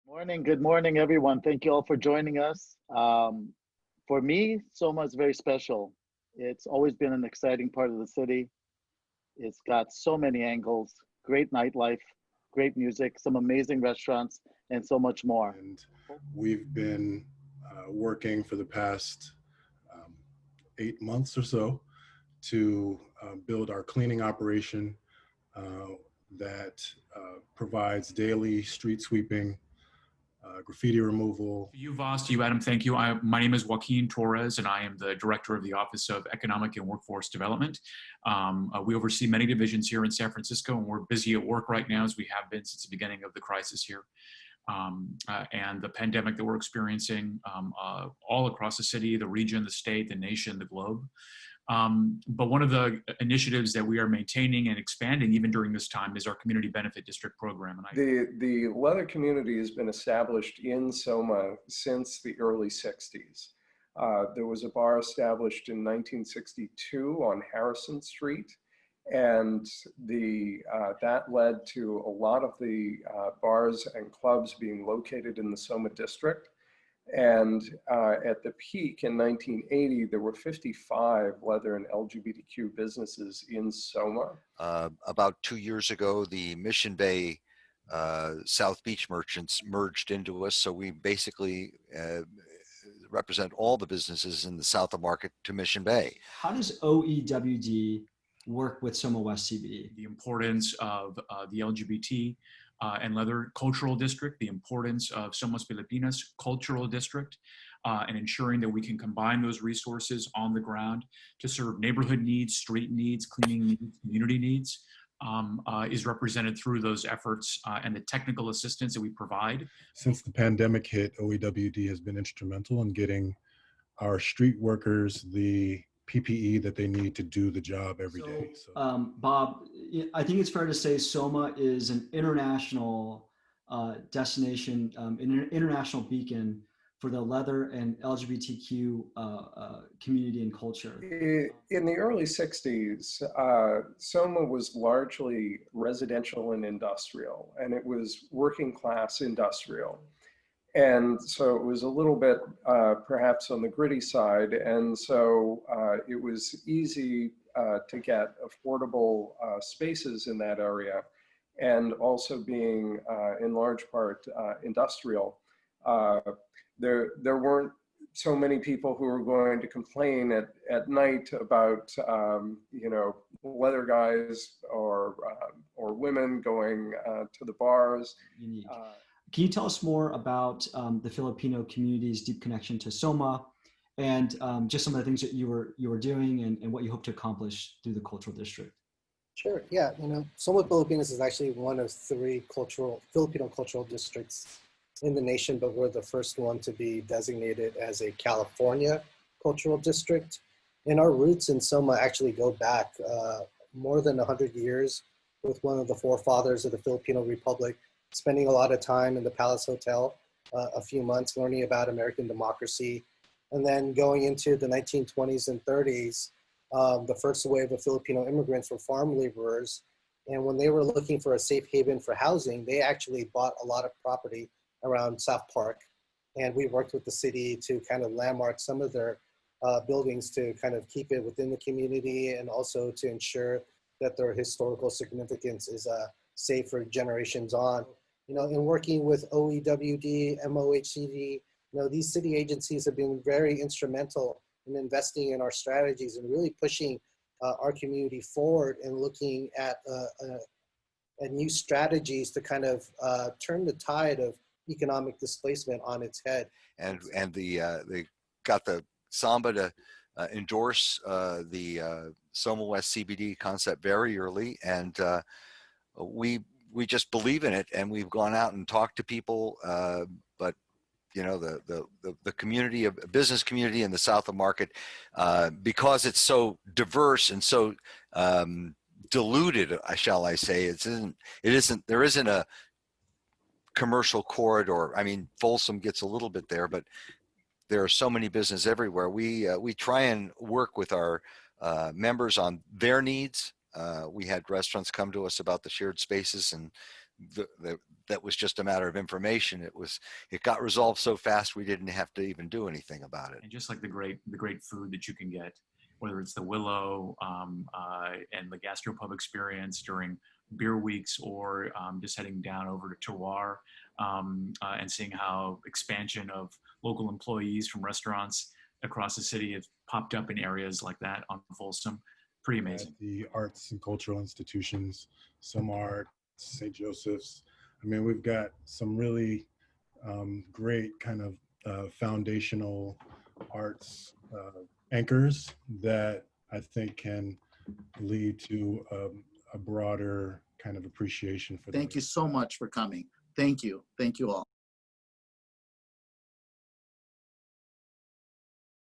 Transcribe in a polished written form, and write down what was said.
Morning, good morning, everyone. Thank you all for joining us. For me, Soma is very special. It's always been an exciting part of the city. It's got so many angles, great nightlife, great music, some amazing restaurants, and so much more. And we've been working for the past 8 months or so to build our cleaning operation that provides daily street sweeping, graffiti removal. To you, Voss, to you, Adam, thank you. My name is Joaquin Torres, and I am the Director of the Office of Economic and Workforce Development. We oversee many divisions here in San Francisco, and we're busy at work right now, as we have been since the beginning of the crisis here. And the pandemic that we're experiencing all across the city, the region, the state, the nation, the globe. But one of the initiatives that we are maintaining and expanding even during this time is our Community Benefit District program. And the leather community has been established in SOMA since the early 60s. There was a bar established in 1962 on Harrison Street, and that led to a lot of the bars and clubs being located in the SOMA district. And at the peak in 1980, there were 55 leather and LGBTQ businesses in SOMA. About 2 years ago, the Mission Bay South Beach merchants merged into us. So we basically represent all the businesses in the south of Market to Mission Bay. How does OEWD work with SOMA West CBD? The importance of the LGBT and leather cultural district, the importance of Somos Filipinas cultural district, and ensuring that we can combine those resources on the ground to serve neighborhood needs, street needs, cleaning needs, community needs, is represented through those efforts and the technical assistance that we provide. Since the pandemic hit, OEWD has been instrumental in getting our street workers the PPE that they need to do the job every day. So. Bob, I think it's fair to say SOMA is an international destination, an international beacon for the leather and LGBTQ community and culture. In the early 60s, SOMA was largely residential and industrial, and it was working class industrial. And so it was a little bit perhaps on the gritty side. And so it was easy to get affordable spaces in that area. And also being in large part industrial, there weren't so many people who were going to complain at night about, leather guys or women going to the bars. Unique. Can you tell us more about the Filipino community's deep connection to SOMA and just some of the things that you were doing and what you hope to accomplish through the cultural district? Sure, yeah. SOMA Filipinas is actually one of 3 Filipino cultural districts in the nation, but we're the first one to be designated as a California cultural district. And our roots in SOMA actually go back more than 100 years with one of the forefathers of the Filipino Republic, spending a lot of time in the Palace Hotel, a few months learning about American democracy. And then going into the 1920s and 30s, the first wave of Filipino immigrants were farm laborers. And when they were looking for a safe haven for housing, they actually bought a lot of property around South Park. And we worked with the city to kind of landmark some of their buildings to kind of keep it within the community and also to ensure that their historical significance is safe for generations on. In working with OEWD, MOHCD, these city agencies have been very instrumental in investing in our strategies and really pushing our community forward and looking at new strategies to kind of turn the tide of economic displacement on its head. And they got the Samba to endorse the SOMA West CBD concept very early, and we just believe in it, and we've gone out and talked to people, but the community, of business community in the south of Market, because it's so diverse and so diluted, shall I say, there isn't a commercial corridor. I mean, Folsom gets a little bit there, but there are so many businesses everywhere. We try and work with our members on their needs. We had restaurants come to us about the shared spaces, and that was just a matter of information. It got resolved so fast we didn't have to even do anything about it. And just like the great food that you can get, whether it's the Willow and the gastropub experience during beer weeks, or just heading down over to Terroir and seeing how expansion of local employees from restaurants across the city have popped up in areas like that on Folsom. Pretty amazing. The arts and cultural institutions, SOMA Arts, St. Joseph's. I mean, we've got some really great kind of foundational arts anchors that I think can lead to a broader kind of appreciation for Thank you so much for coming. Thank you. Thank you all.